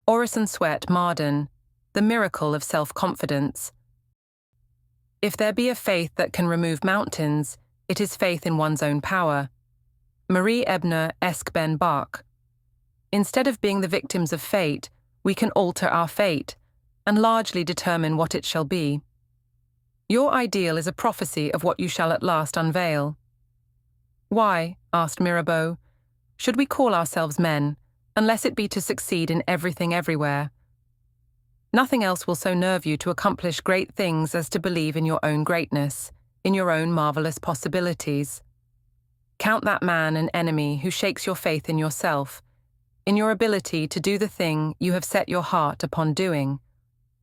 Orison Swett Marden, The Miracle of Self-Confidence. If there be a faith that can remove mountains, it is faith in one's own power. Marie Ebner Ben Bach. Instead of being the victims of fate, we can alter our fate and largely determine what it shall be. Your ideal is a prophecy of what you shall at last unveil. Why, asked Mirabeau, should we call ourselves men, unless it be to succeed in everything everywhere? Nothing else will so nerve you to accomplish great things as to believe in your own greatness, in your own marvelous possibilities. Count that man an enemy who shakes your faith in yourself, in your ability to do the thing you have set your heart upon doing.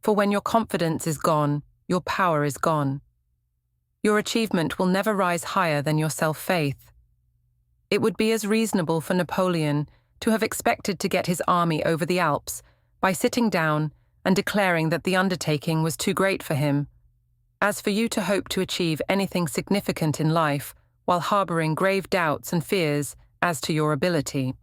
For when your confidence is gone, your power is gone. Your achievement will never rise higher than your self-faith. It would be as reasonable for Napoleon to have expected to get his army over the Alps by sitting down and declaring that the undertaking was too great for him, as for you to hope to achieve anything significant in life while harboring grave doubts and fears as to your ability.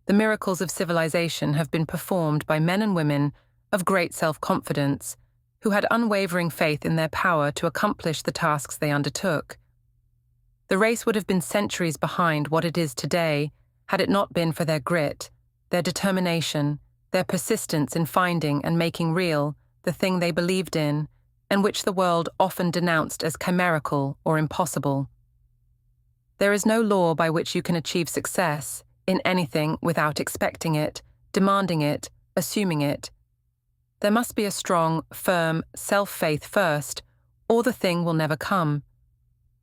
The miracles of civilization have been performed by men and women of great self-confidence, who had unwavering faith in their power to accomplish the tasks they undertook. The race would have been centuries behind what it is today had it not been for their grit, their determination, their persistence in finding and making real the thing they believed in, and which the world often denounced as chimerical or impossible. There is no law by which you can achieve success in anything without expecting it, demanding it, assuming it. There must be a strong, firm self-faith first, or the thing will never come.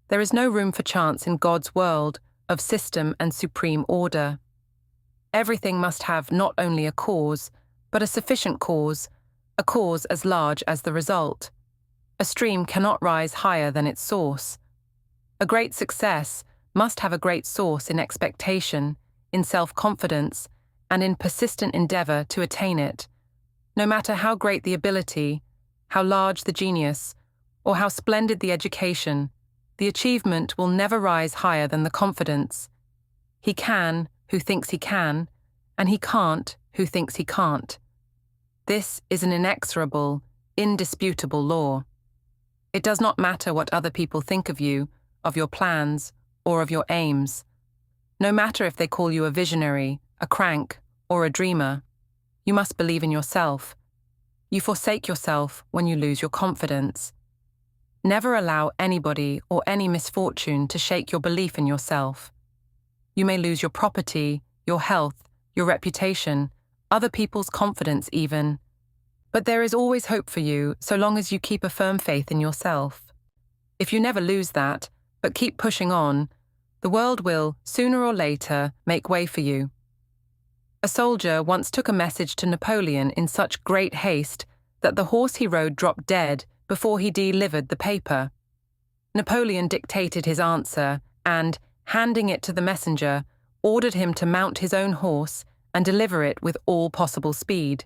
There is no room for chance in God's world of system and supreme order. Everything must have not only a cause, but a sufficient cause, a cause as large as the result. A stream cannot rise higher than its source. A great success must have a great source in expectation, in self-confidence, and in persistent endeavor to attain it. No matter how great the ability, how large the genius, or how splendid the education, the achievement will never rise higher than the confidence. He can who thinks he can, and he can't who thinks he can't. This is an inexorable, indisputable law. It does not matter what other people think of you, of your plans, or of your aims. No matter if they call you a visionary, a crank, or a dreamer. You must believe in yourself. You forsake yourself when you lose your confidence. Never allow anybody or any misfortune to shake your belief in yourself. You may lose your property, your health, your reputation, other people's confidence even. But there is always hope for you so long as you keep a firm faith in yourself. If you never lose that, but keep pushing on, the world will, sooner or later, make way for you. A soldier once took a message to Napoleon in such great haste that the horse he rode dropped dead before he delivered the paper. Napoleon dictated his answer and, handing it to the messenger, ordered him to mount his own horse and deliver it with all possible speed.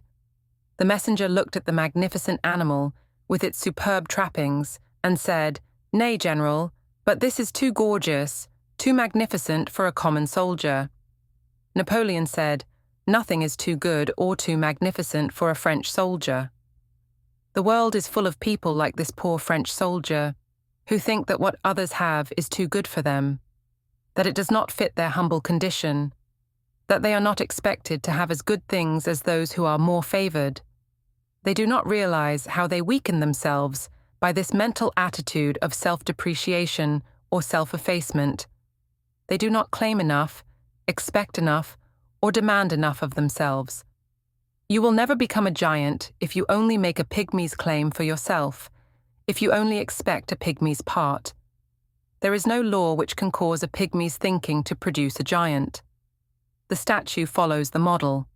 The messenger looked at the magnificent animal with its superb trappings and said, "Nay, General, but this is too gorgeous, too magnificent for a common soldier." Napoleon said, "Nothing is too good or too magnificent for a French soldier." The world is full of people like this poor French soldier, who think that what others have is too good for them, that it does not fit their humble condition, that they are not expected to have as good things as those who are more favored. They do not realize how they weaken themselves by this mental attitude of self-depreciation or self-effacement. They do not claim enough, expect enough, or demand enough of themselves. You will never become a giant if you only make a pygmy's claim for yourself, if you only expect a pygmy's part. There is no law which can cause a pygmy's thinking to produce a giant. The statue follows the model.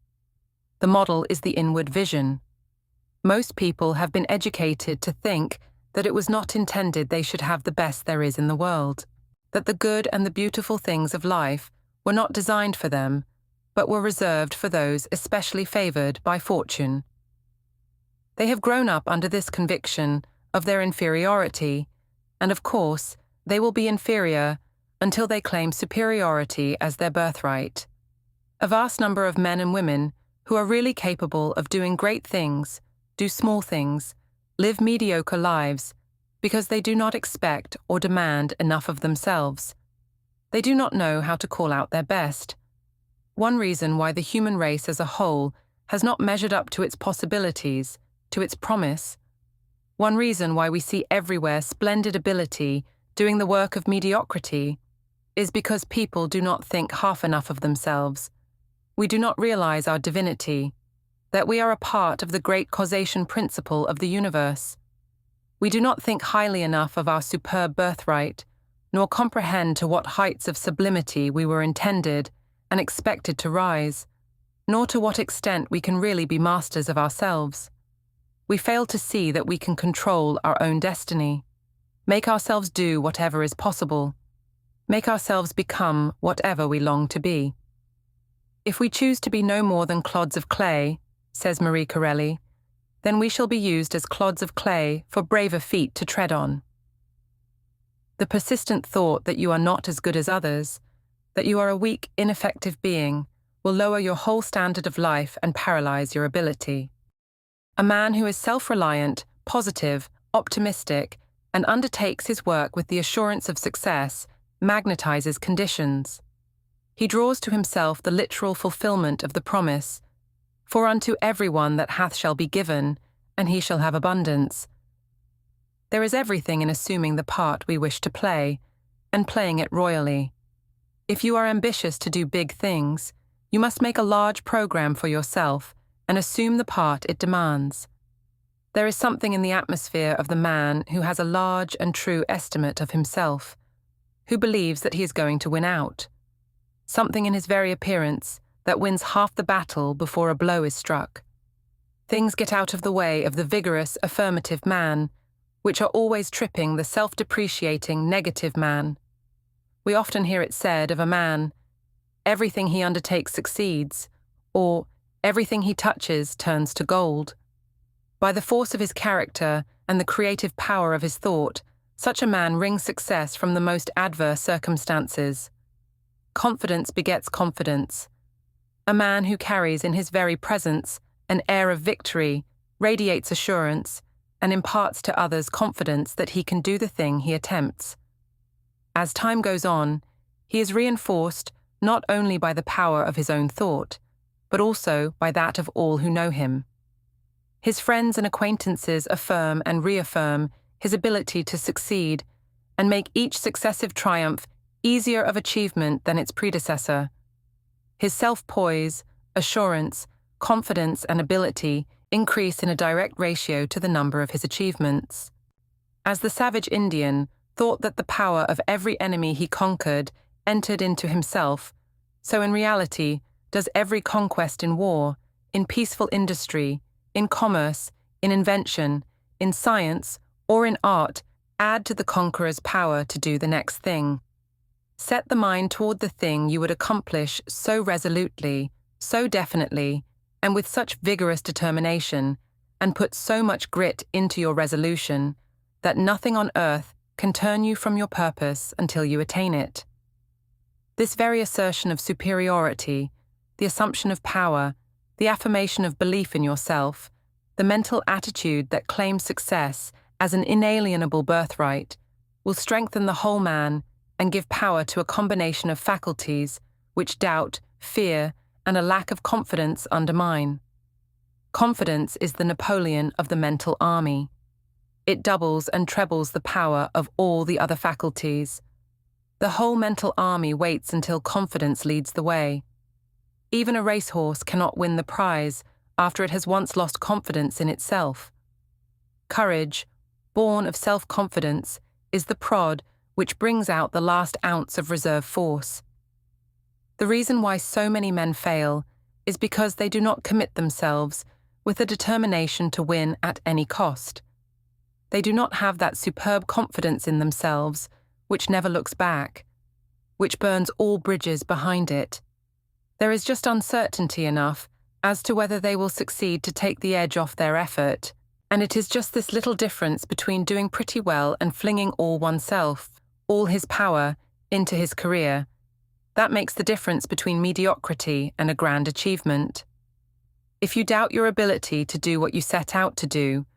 The model is the inward vision. Most people have been educated to think that it was not intended they should have the best there is in the world, that the good and the beautiful things of life were not designed for them, but were reserved for those especially favored by fortune. They have grown up under this conviction of their inferiority, and of course, they will be inferior until they claim superiority as their birthright. A vast number of men and women who are really capable of doing great things, do small things, live mediocre lives, because they do not expect or demand enough of themselves. They do not know how to call out their best. One reason why the human race as a whole has not measured up to its possibilities, to its promise. One reason why we see everywhere splendid ability doing the work of mediocrity is because people do not think half enough of themselves. We do not realize our divinity, that we are a part of the great causation principle of the universe. We do not think highly enough of our superb birthright, nor comprehend to what heights of sublimity we were intended and expected to rise, nor to what extent we can really be masters of ourselves. We fail to see that we can control our own destiny, make ourselves do whatever is possible, make ourselves become whatever we long to be. If we choose to be no more than clods of clay, says Marie Corelli, then we shall be used as clods of clay for braver feet to tread on. The persistent thought that you are not as good as others, that you are a weak, ineffective being, will lower your whole standard of life and paralyze your ability. A man who is self-reliant, positive, optimistic, and undertakes his work with the assurance of success magnetizes conditions. He draws to himself the literal fulfillment of the promise, "For unto everyone that hath shall be given, and he shall have abundance." There is everything in assuming the part we wish to play, and playing it royally. If you are ambitious to do big things, you must make a large program for yourself and assume the part it demands. There is something in the atmosphere of the man who has a large and true estimate of himself, who believes that he is going to win out. Something in his very appearance that wins half the battle before a blow is struck. Things get out of the way of the vigorous, affirmative man, which are always tripping the self-depreciating, negative man. We often hear it said of a man, "Everything he undertakes succeeds," or "Everything he touches turns to gold." By the force of his character and the creative power of his thought, such a man wrings success from the most adverse circumstances. Confidence begets confidence. A man who carries in his very presence an air of victory radiates assurance and imparts to others confidence that he can do the thing he attempts. As time goes on, he is reinforced not only by the power of his own thought, but also by that of all who know him. His friends and acquaintances affirm and reaffirm his ability to succeed and make each successive triumph easier of achievement than its predecessor. His self-poise, assurance, confidence, and ability increase in a direct ratio to the number of his achievements. As the savage Indian thought that the power of every enemy he conquered entered into himself, so in reality does every conquest in war, in peaceful industry, in commerce, in invention, in science, or in art add to the conqueror's power to do the next thing. Set the mind toward the thing you would accomplish so resolutely, so definitely, and with such vigorous determination, and put so much grit into your resolution, that nothing on earth can turn you from your purpose until you attain it. This very assertion of superiority, the assumption of power, the affirmation of belief in yourself, the mental attitude that claims success as an inalienable birthright, will strengthen the whole man and give power to a combination of faculties which doubt, fear, and a lack of confidence undermine. Confidence is the Napoleon of the mental army. It doubles and trebles the power of all the other faculties. The whole mental army waits until confidence leads the way. Even a racehorse cannot win the prize after it has once lost confidence in itself. Courage, born of self-confidence, is the prod which brings out the last ounce of reserve force. The reason why so many men fail is because they do not commit themselves with a determination to win at any cost. They do not have that superb confidence in themselves which never looks back, which burns all bridges behind it. There is just uncertainty enough as to whether they will succeed to take the edge off their effort, and it is just this little difference between doing pretty well and flinging all oneself, all his power, into his career, that makes the difference between mediocrity and a grand achievement. If you doubt your ability to do what you set out to do,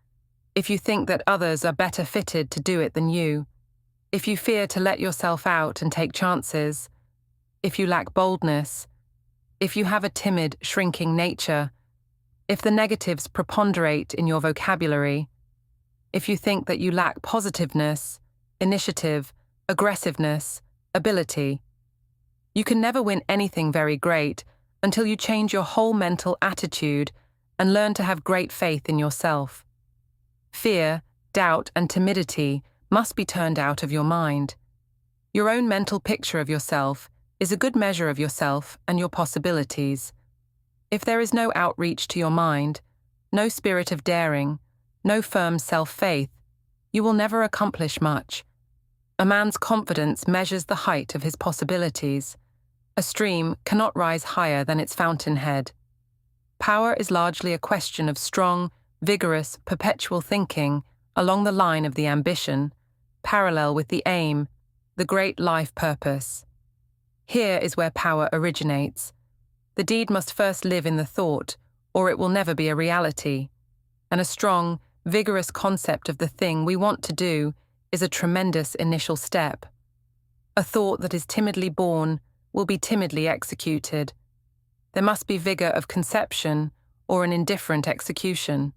if you think that others are better fitted to do it than you, if you fear to let yourself out and take chances, if you lack boldness, if you have a timid, shrinking nature, if the negatives preponderate in your vocabulary, if you think that you lack positiveness, initiative, aggressiveness, ability, you can never win anything very great until you change your whole mental attitude and learn to have great faith in yourself. Fear, doubt, and timidity must be turned out of your mind. Your own mental picture of yourself is a good measure of yourself and your possibilities. If there is no outreach to your mind, no spirit of daring, no firm self-faith, you will never accomplish much. A man's confidence measures the height of his possibilities. A stream cannot rise higher than its fountainhead. Power is largely a question of strong, vigorous, perpetual thinking along the line of the ambition, parallel with the aim, the great life purpose. Here is where power originates. The deed must first live in the thought, or it will never be a reality. And a strong, vigorous concept of the thing we want to do is a tremendous initial step. A thought that is timidly born will be timidly executed. There must be vigor of conception or an indifferent execution.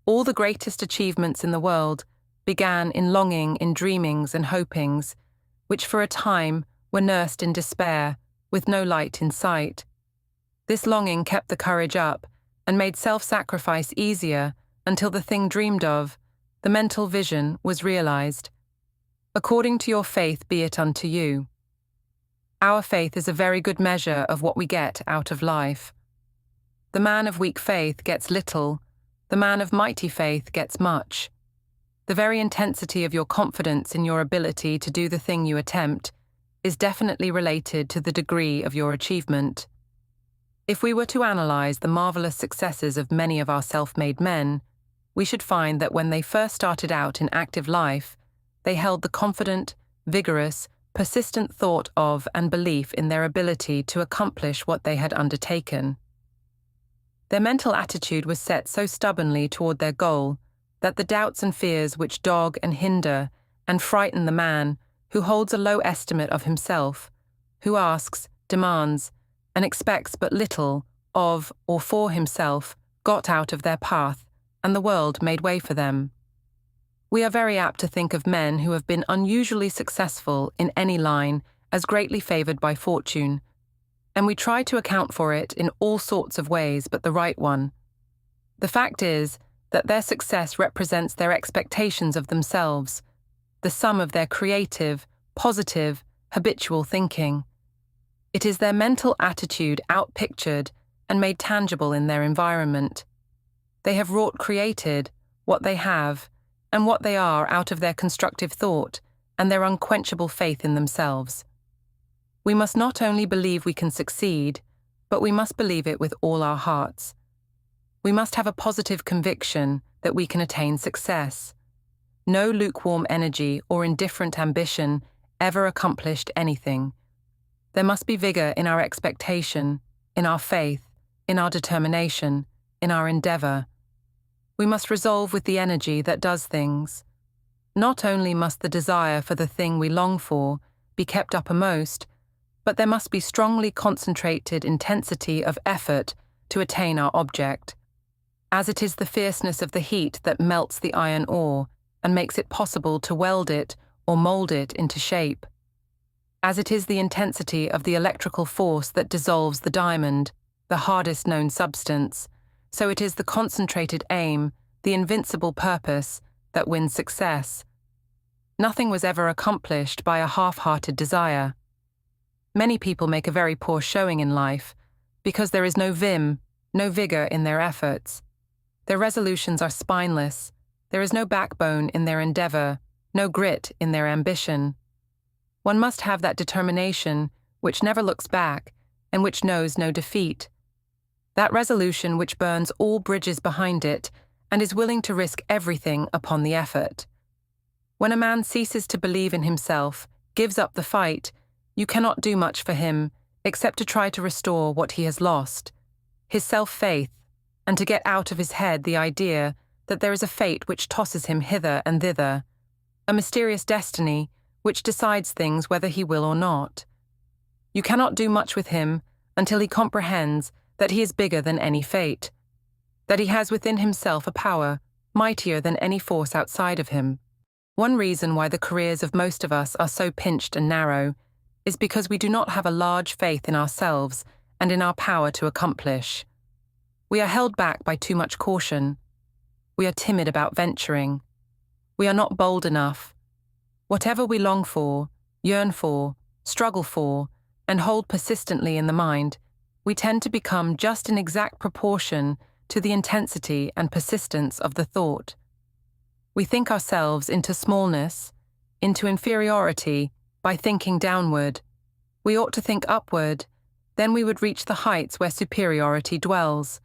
All the greatest achievements in the world began in longing, in dreamings and hopings, which for a time were nursed in despair, with no light in sight. This longing kept the courage up and made self-sacrifice easier until the thing dreamed of, the mental vision, was realized. According to your faith be it unto you. Our faith is a very good measure of what we get out of life. The man of weak faith gets little, the man of mighty faith gets much. The very intensity of your confidence in your ability to do the thing you attempt is definitely related to the degree of your achievement. If we were to analyze the marvelous successes of many of our self-made men, we should find that when they first started out in active life, they held the confident, vigorous, persistent thought of and belief in their ability to accomplish what they had undertaken. Their mental attitude was set so stubbornly toward their goal that the doubts and fears which dog and hinder and frighten the man who holds a low estimate of himself, who asks, demands, and expects but little of or for himself, got out of their path, and the world made way for them. We are very apt to think of men who have been unusually successful in any line as greatly favored by fortune, and we try to account for it in all sorts of ways but the right one. The fact is that their success represents their expectations of themselves, the sum of their creative, positive, habitual thinking. It is their mental attitude outpictured and made tangible in their environment. They have wrought created what they have and what they are out of their constructive thought and their unquenchable faith in themselves. We must not only believe we can succeed, but we must believe it with all our hearts. We must have a positive conviction that we can attain success. No lukewarm energy or indifferent ambition ever accomplished anything. There must be vigor in our expectation, in our faith, in our determination, in our endeavor. We must resolve with the energy that does things. Not only must the desire for the thing we long for be kept uppermost, but there must be strongly concentrated intensity of effort to attain our object, as it is the fierceness of the heat that melts the iron ore and makes it possible to weld it or mold it into shape. As it is the intensity of the electrical force that dissolves the diamond, the hardest known substance, so it is the concentrated aim, the invincible purpose, that wins success. Nothing was ever accomplished by a half-hearted desire. Many people make a very poor showing in life because there is no vim, no vigor in their efforts. Their resolutions are spineless. There is no backbone in their endeavor, no grit in their ambition. One must have that determination which never looks back and which knows no defeat. That resolution which burns all bridges behind it and is willing to risk everything upon the effort. When a man ceases to believe in himself, gives up the fight, you cannot do much for him except to try to restore what he has lost, his self-faith, and to get out of his head the idea that there is a fate which tosses him hither and thither, a mysterious destiny which decides things whether he will or not. You cannot do much with him until he comprehends that he is bigger than any fate, that he has within himself a power mightier than any force outside of him. One reason why the careers of most of us are so pinched and narrow is because we do not have a large faith in ourselves and in our power to accomplish. We are held back by too much caution. We are timid about venturing. We are not bold enough. Whatever we long for, yearn for, struggle for, and hold persistently in the mind, we tend to become just in exact proportion to the intensity and persistence of the thought. We think ourselves into smallness, into inferiority, by thinking downward. We ought to think upward, then we would reach the heights where superiority dwells.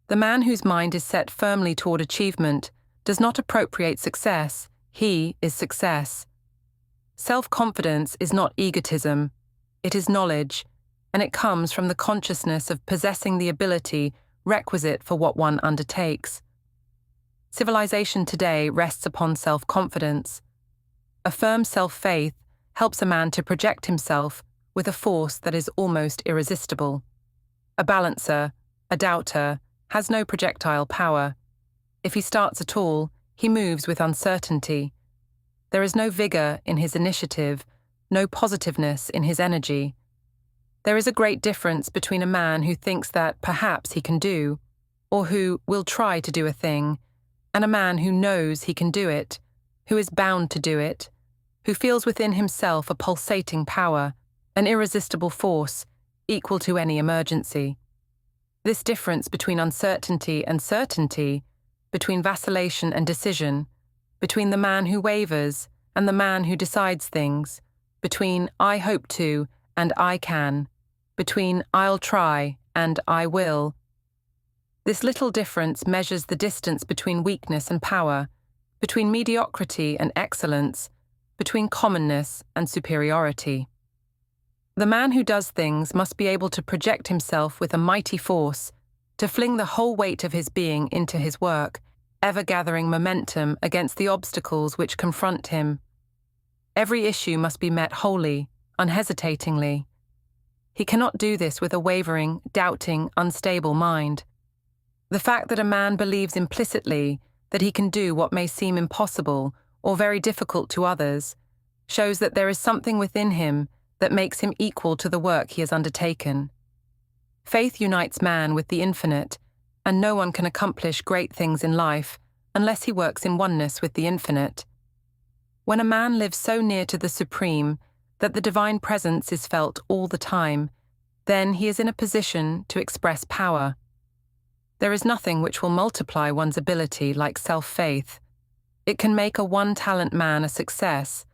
The man whose mind is set firmly toward achievement does not appropriate success, he is success. Self-confidence is not egotism, it is knowledge, and it comes from the consciousness of possessing the ability requisite for what one undertakes. Civilization today rests upon self-confidence. A firm self-faith helps a man to project himself with a force that is almost irresistible. A balancer, a doubter, has no projectile power. If he starts at all, he moves with uncertainty. There is no vigor in his initiative, no positiveness in his energy. There is a great difference between a man who thinks that perhaps he can do, or who will try to do a thing, and a man who knows he can do it, who is bound to do it, who feels within himself a pulsating power, an irresistible force, equal to any emergency. This difference between uncertainty and certainty, between vacillation and decision, between the man who wavers and the man who decides things, between I hope to and I can, between I'll try and I will. This little difference measures the distance between weakness and power, between mediocrity and excellence, between commonness and superiority. The man who does things must be able to project himself with a mighty force, to fling the whole weight of his being into his work, ever gathering momentum against the obstacles which confront him. Every issue must be met wholly, unhesitatingly. He cannot do this with a wavering, doubting, unstable mind. The fact that a man believes implicitly that he can do what may seem impossible or very difficult to others shows that there is something within him that makes him equal to the work he has undertaken. Faith unites man with the infinite, and no one can accomplish great things in life unless he works in oneness with the infinite. When a man lives so near to the supreme that the divine presence is felt all the time, then he is in a position to express power. There is nothing which will multiply one's ability like self-faith. It can make a one-talent man a success,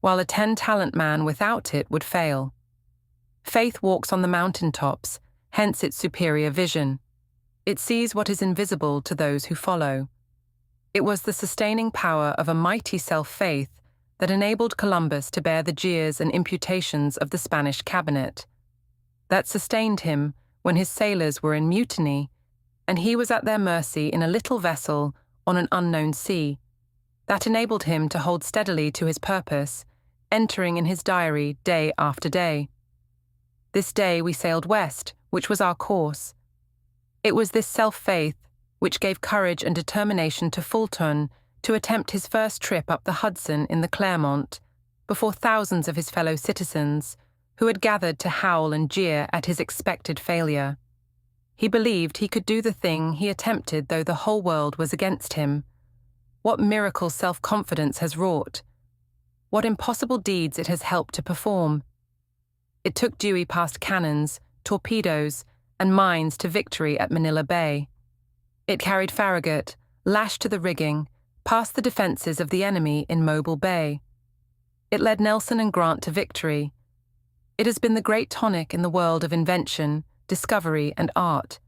while a 10-talent man without it would fail. Faith walks on the mountaintops, hence its superior vision. It sees what is invisible to those who follow. It was the sustaining power of a mighty self-faith that enabled Columbus to bear the jeers and imputations of the Spanish cabinet, that sustained him when his sailors were in mutiny, and he was at their mercy in a little vessel on an unknown sea, that enabled him to hold steadily to his purpose, entering in his diary day after day. This day we sailed west, which was our course. It was this self-faith which gave courage and determination to Fulton to attempt his first trip up the Hudson in the Clermont, before thousands of his fellow citizens, who had gathered to howl and jeer at his expected failure. He believed he could do the thing he attempted though the whole world was against him. What miracle self-confidence has wrought! What impossible deeds it has helped to perform! It took Dewey past cannons, torpedoes, and mines to victory at Manila Bay. It carried Farragut, lashed to the rigging, past the defences of the enemy in Mobile Bay. It led Nelson and Grant to victory. It has been the great tonic in the world of invention, discovery, and art.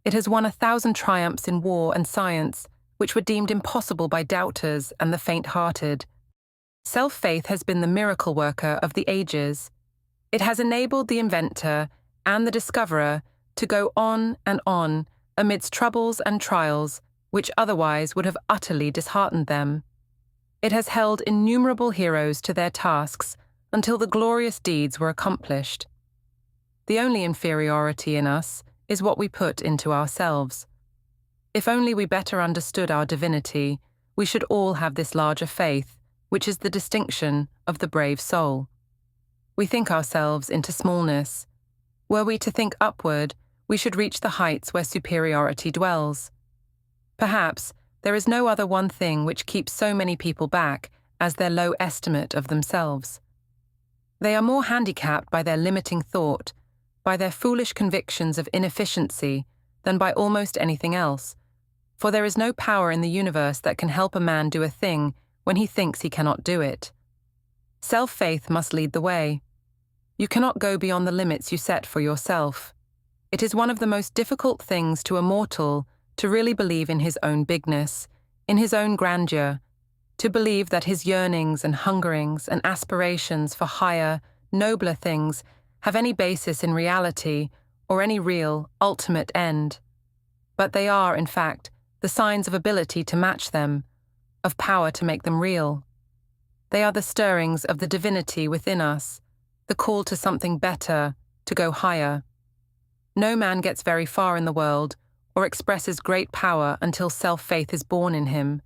It has won 1,000 triumphs in war and science, which were deemed impossible by doubters and the faint-hearted. Self-faith has been the miracle worker of the ages. It has enabled the inventor and the discoverer to go on amidst troubles and trials which otherwise would have utterly disheartened them. It has held innumerable heroes to their tasks until the glorious deeds were accomplished. The only inferiority in us is what we put into ourselves. If only we better understood our divinity, we should all have this larger faith, which is the distinction of the brave soul. We think ourselves into smallness. Were we to think upward, we should reach the heights where superiority dwells. Perhaps there is no other one thing which keeps so many people back as their low estimate of themselves. They are more handicapped by their limiting thought, by their foolish convictions of inefficiency, than by almost anything else, for there is no power in the universe that can help a man do a thing when he thinks he cannot do it. Self-faith must lead the way. You cannot go beyond the limits you set for yourself. It is one of the most difficult things to a mortal to really believe in his own bigness, in his own grandeur, to believe that his yearnings and hungerings and aspirations for higher, nobler things have any basis in reality or any real, ultimate end. But they are, in fact, the signs of ability to match them, of power to make them real. They are the stirrings of the divinity within us, the call to something better, to go higher. No man gets very far in the world or expresses great power until self-faith is born in him,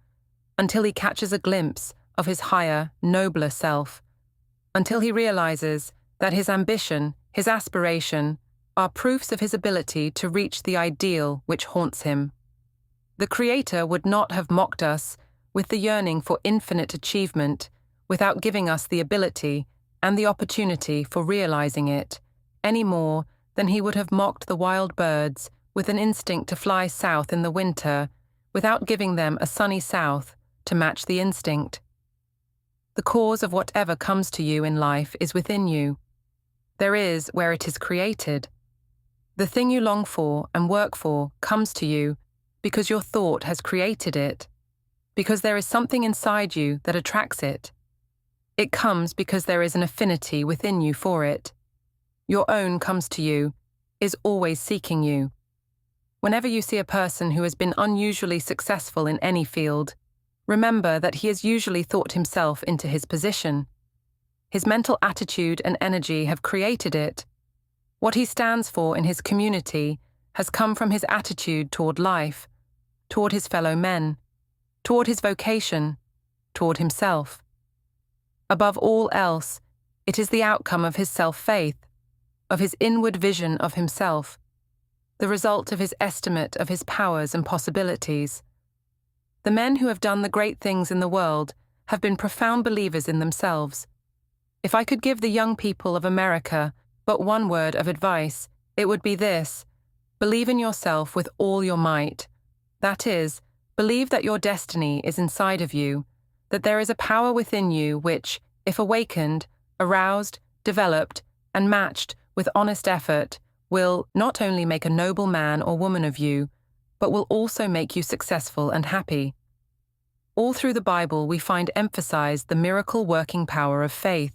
until he catches a glimpse of his higher, nobler self, until he realizes that his ambition, his aspiration, are proofs of his ability to reach the ideal which haunts him. The Creator would not have mocked us with the yearning for infinite achievement without giving us the ability and the opportunity for realizing it, any more than he would have mocked the wild birds with an instinct to fly south in the winter without giving them a sunny south to match the instinct. The cause of whatever comes to you in life is within you. There is where it is created. The thing you long for and work for comes to you because your thought has created it, because there is something inside you that attracts it. It comes because there is an affinity within you for it. Your own comes to you, is always seeking you. Whenever you see a person who has been unusually successful in any field, remember that he has usually thought himself into his position. His mental attitude and energy have created it. What he stands for in his community has come from his attitude toward life, toward his fellow men, toward his vocation, toward himself. Above all else, it is the outcome of his self-faith, of his inward vision of himself, the result of his estimate of his powers and possibilities. The men who have done the great things in the world have been profound believers in themselves. If I could give the young people of America but one word of advice, it would be this: believe in yourself with all your might. That is, believe that your destiny is inside of you, that there is a power within you which, if awakened, aroused, developed, and matched with honest effort, will not only make a noble man or woman of you, but will also make you successful and happy. All through the Bible we find emphasized the miracle-working power of faith.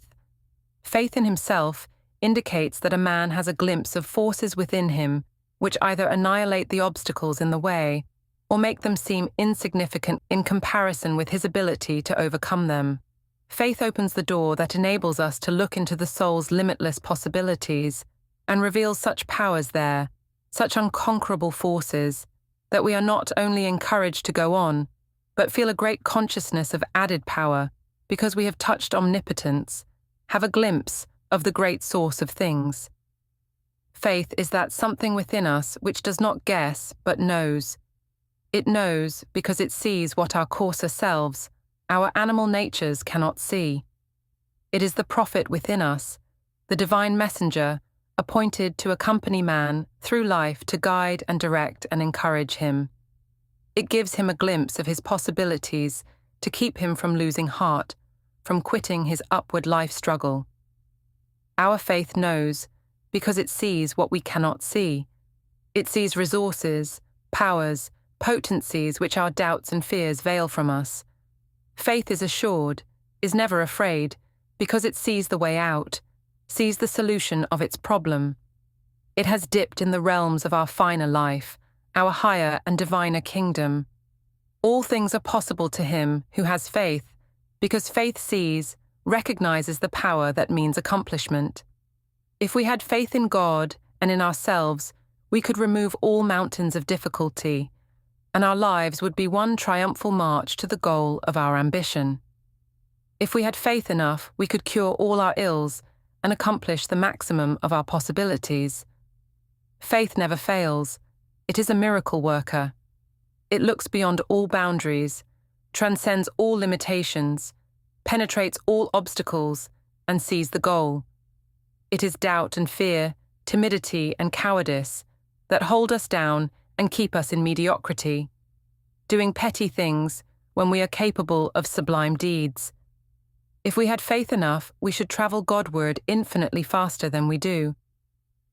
Faith in himself indicates that a man has a glimpse of forces within him which either annihilate the obstacles in the way or make them seem insignificant in comparison with his ability to overcome them. Faith opens the door that enables us to look into the soul's limitless possibilities and reveals such powers there, such unconquerable forces, that we are not only encouraged to go on, but feel a great consciousness of added power because we have touched omnipotence, have a glimpse of the great source of things. Faith is that something within us which does not guess but knows. It knows because it sees what our coarser selves, our animal natures, cannot see. It is the prophet within us, the divine messenger, appointed to accompany man through life to guide and direct and encourage him. It gives him a glimpse of his possibilities to keep him from losing heart, from quitting his upward life struggle. Our faith knows because it sees what we cannot see. It sees resources, powers, potencies which our doubts and fears veil from us. Faith is assured, is never afraid, because it sees the way out, sees the solution of its problem. It has dipped in the realms of our finer life our higher and diviner kingdom. All things are possible to him who has faith, because faith sees, recognizes the power that means accomplishment. If we had faith in God and in ourselves, we could remove all mountains of difficulty, and our lives would be one triumphal march to the goal of our ambition. If we had faith enough, we could cure all our ills and accomplish the maximum of our possibilities. Faith never fails. It is a miracle worker. It looks beyond all boundaries, transcends all limitations, penetrates all obstacles, and sees the goal. It is doubt and fear, timidity and cowardice that hold us down and keep us in mediocrity, doing petty things when we are capable of sublime deeds. If we had faith enough, we should travel Godward infinitely faster than we do.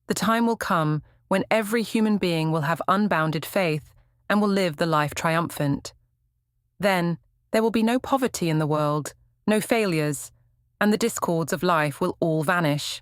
The time will come when every human being will have unbounded faith and will live the life triumphant. Then, there will be no poverty in the world, no failures, and the discords of life will all vanish.